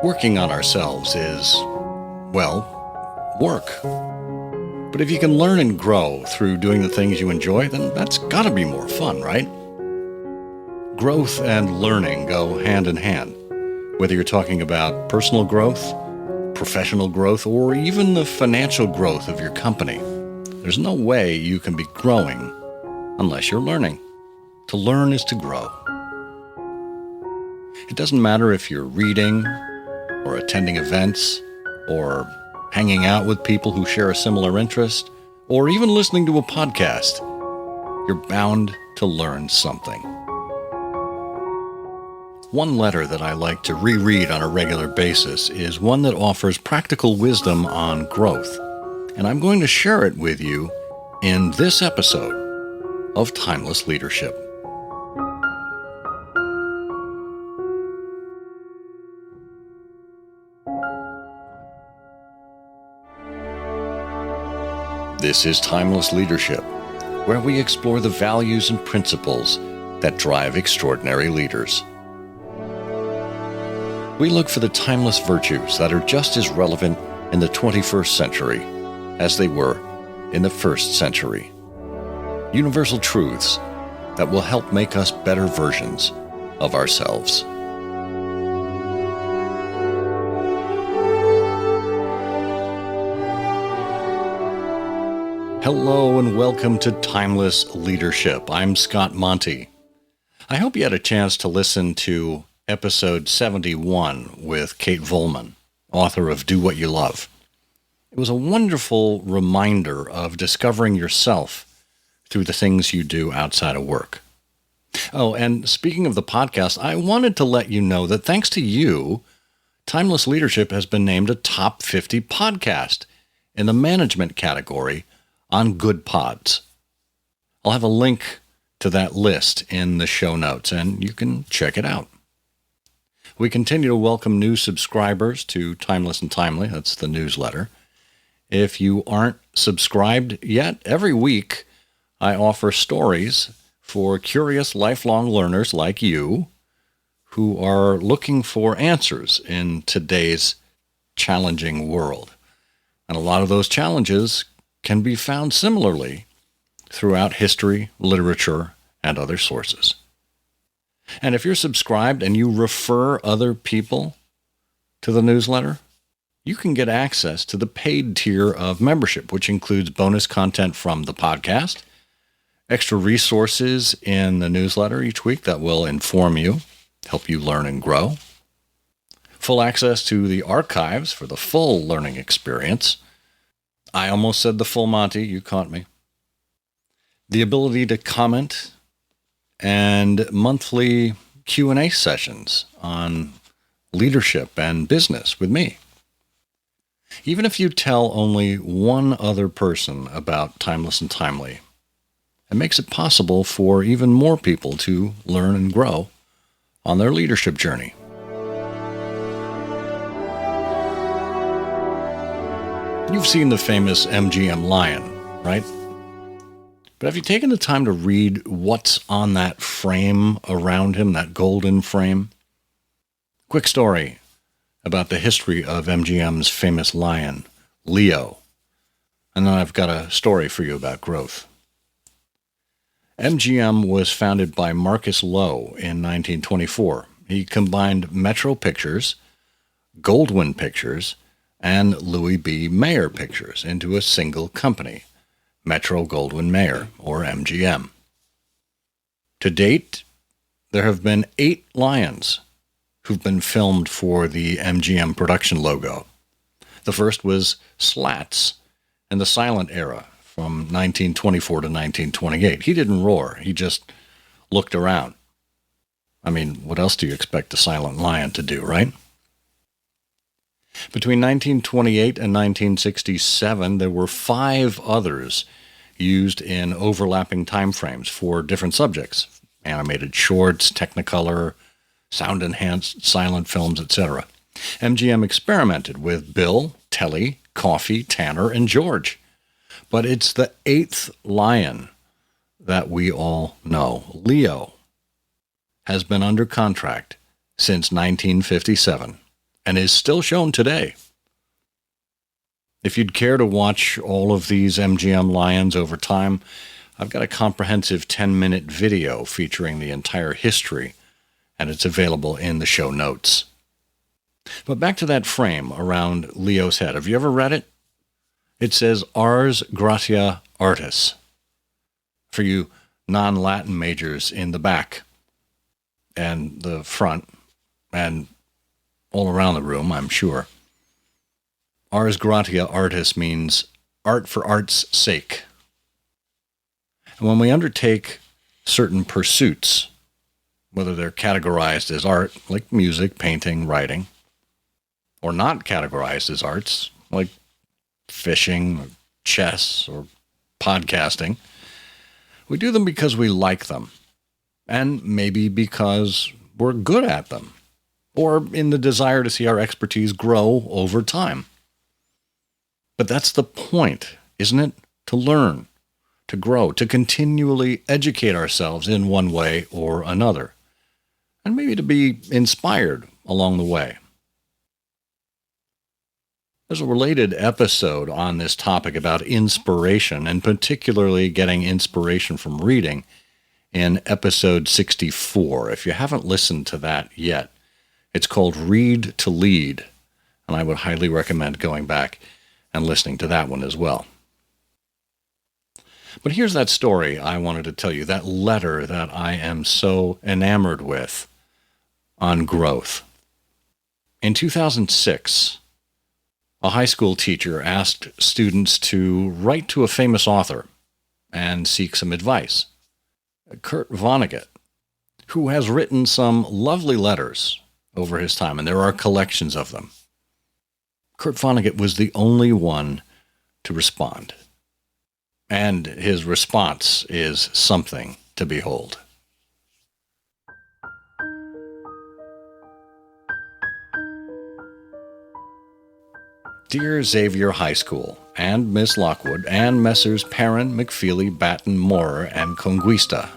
Working on ourselves is, well, work. But if you can learn and grow through doing the things you enjoy, then that's gotta be more fun, right? Growth and learning go hand in hand. Whether you're talking about personal growth, professional growth, or even the financial growth of your company, there's no way you can be growing unless you're learning. To learn is to grow. It doesn't matter if you're reading, or attending events, or hanging out with people who share a similar interest, or even listening to a podcast. You're bound to learn something. One letter that I like to reread on a regular basis is one that offers practical wisdom on growth, and I'm going to share it with you in this episode of Timeless Leadership. This is Timeless Leadership, where we explore the values and principles that drive extraordinary leaders. We look for the timeless virtues that are just as relevant in the 21st century as they were in the first century. Universal truths that will help make us better versions of ourselves. Hello and welcome to Timeless Leadership. I'm Scott Monty. I hope you had a chance to listen to episode 71 with Kate Volman, author of Do What You Love. It was a wonderful reminder of discovering yourself through the things you do outside of work. Oh, and speaking of the podcast, I wanted to let you know that thanks to you, Timeless Leadership has been named a top 50 podcast in the management category on Good Pods. I'll have a link to that list in the show notes, and you can check it out. We continue to welcome new subscribers to Timeless and Timely. That's the newsletter. If you aren't subscribed yet, every week I offer stories for curious lifelong learners like you who are looking for answers in today's challenging world. And a lot of those challenges can be found similarly throughout history, literature, and other sources. And if you're subscribed and you refer other people to the newsletter, you can get access to the paid tier of membership, which includes bonus content from the podcast, extra resources in the newsletter each week that will inform you, help you learn and grow, full access to the archives for the full learning experience. I almost said the full Monty, you caught me. The ability to comment and monthly Q&A sessions on leadership and business with me. Even if you tell only one other person about Timeless and Timely, it makes it possible for even more people to learn and grow on their leadership journey. You've seen the famous MGM lion, right? But have you taken the time to read what's on that frame around him, that golden frame? Quick story about the history of MGM's famous lion, Leo. And then I've got a story for you about growth. MGM was founded by Marcus Lowe in 1924. He combined Metro Pictures, Goldwyn Pictures, and Louis B. Mayer Pictures into a single company, Metro-Goldwyn-Mayer, or MGM. To date, there have been 8 lions who've been filmed for the MGM production logo. The first was Slats in the silent era from 1924 to 1928. He didn't roar, he just looked around. I mean, what else do you expect a silent lion to do, right? Between 1928 and 1967, there were 5 others used in overlapping timeframes for different subjects: animated shorts, Technicolor, sound-enhanced silent films, etc. MGM experimented with Bill, Telly, Coffee, Tanner, and George. But it's the 8th lion that we all know. Leo has been under contract since 1957 and is still shown today. If you'd care to watch all of these MGM lions over time, I've got a comprehensive 10-minute video featuring the entire history, and it's available in the show notes. But back to that frame around Leo's head. Have you ever read it? It says Ars Gratia Artis. For you non-Latin majors in the back and the front and all around the room, I'm sure. Ars Gratia Artis means art for art's sake. And when we undertake certain pursuits, whether they're categorized as art, like music, painting, writing, or not categorized as arts, like fishing, or chess, or podcasting, we do them because we like them, and maybe because we're good at them, or in the desire to see our expertise grow over time. But that's the point, isn't it? To learn, to grow, to continually educate ourselves in one way or another, and maybe to be inspired along the way. There's a related episode on this topic about inspiration, and particularly getting inspiration from reading, in episode 64. If you haven't listened to that yet, it's called Read to Lead, and I would highly recommend going back and listening to that one as well. But here's that story I wanted to tell you, that letter that I am so enamored with on growth. In 2006, a high school teacher asked students to write to a famous author and seek some advice. Kurt Vonnegut, who has written some lovely letters over his time, and there are collections of them. Kurt Vonnegut was the only one to respond. And his response is something to behold. Dear Xavier High School, and Miss Lockwood, and Messrs. Perrin, McFeely, Batten, Moorer, and Conquista,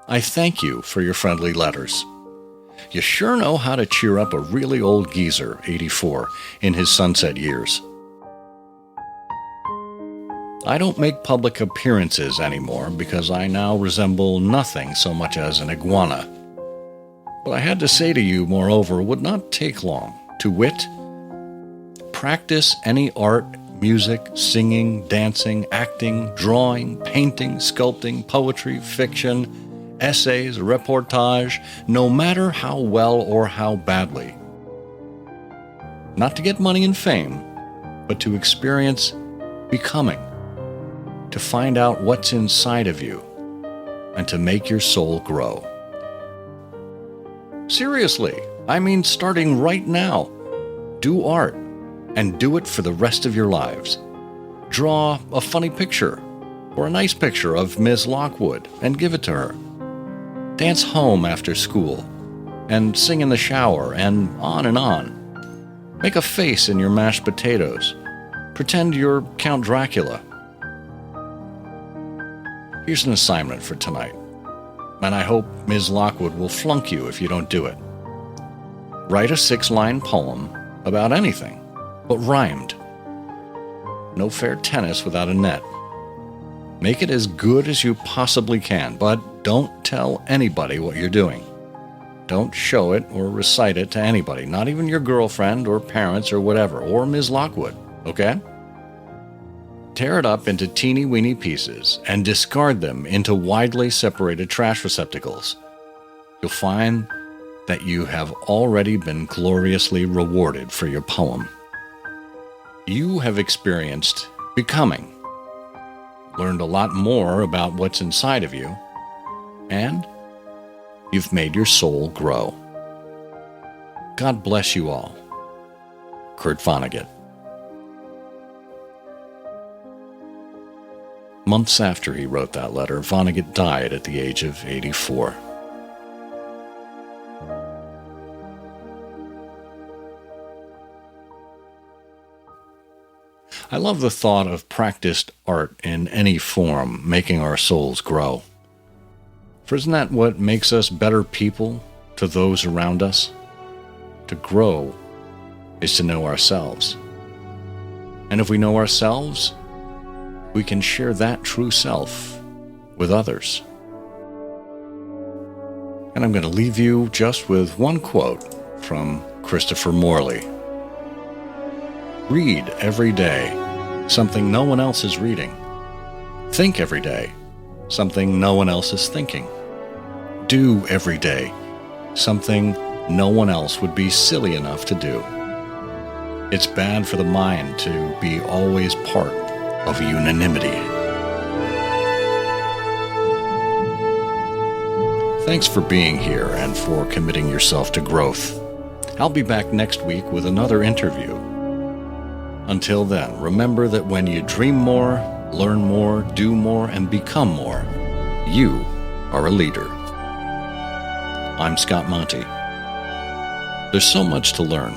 I thank you for your friendly letters. You sure know how to cheer up a really old geezer, 84, in his sunset years. I don't make public appearances anymore because I now resemble nothing so much as an iguana. What I had to say to you, moreover, would not take long. To wit, practice any art, music, singing, dancing, acting, drawing, painting, sculpting, poetry, fiction, essays, reportage, no matter how well or how badly. Not to get money and fame, but to experience becoming, to find out what's inside of you, and to make your soul grow. Seriously, I mean starting right now. Do art, and do it for the rest of your lives. Draw a funny picture, or a nice picture of Miss Lockwood, and give it to her. Dance home after school, and sing in the shower, and on and on. Make a face in your mashed potatoes. Pretend you're Count Dracula. Here's an assignment for tonight, and I hope Ms. Lockwood will flunk you if you don't do it. Write a 6-line poem about anything, but rhymed. No fair tennis without a net. Make it as good as you possibly can, but don't tell anybody what you're doing. Don't show it or recite it to anybody, not even your girlfriend or parents or whatever, or Ms. Lockwood, okay? Tear it up into teeny-weeny pieces and discard them into widely separated trash receptacles. You'll find that you have already been gloriously rewarded for your poem. You have experienced becoming, learned a lot more about what's inside of you, and you've made your soul grow. God bless you all. Kurt Vonnegut. Months after he wrote that letter, Vonnegut died at the age of 84. I love the thought of practiced art in any form making our souls grow. For isn't that what makes us better people to those around us? To grow is to know ourselves. And if we know ourselves, we can share that true self with others. And I'm going to leave you just with one quote from Christopher Morley. Read every day something no one else is reading. Think every day something no one else is thinking. Do every day something no one else would be silly enough to do. It's bad for the mind to be always part of unanimity. Thanks for being here and for committing yourself to growth. I'll be back next week with another interview. Until then, remember that when you dream more, learn more, do more, and become more, you are a leader. I'm Scott Monty. There's so much to learn.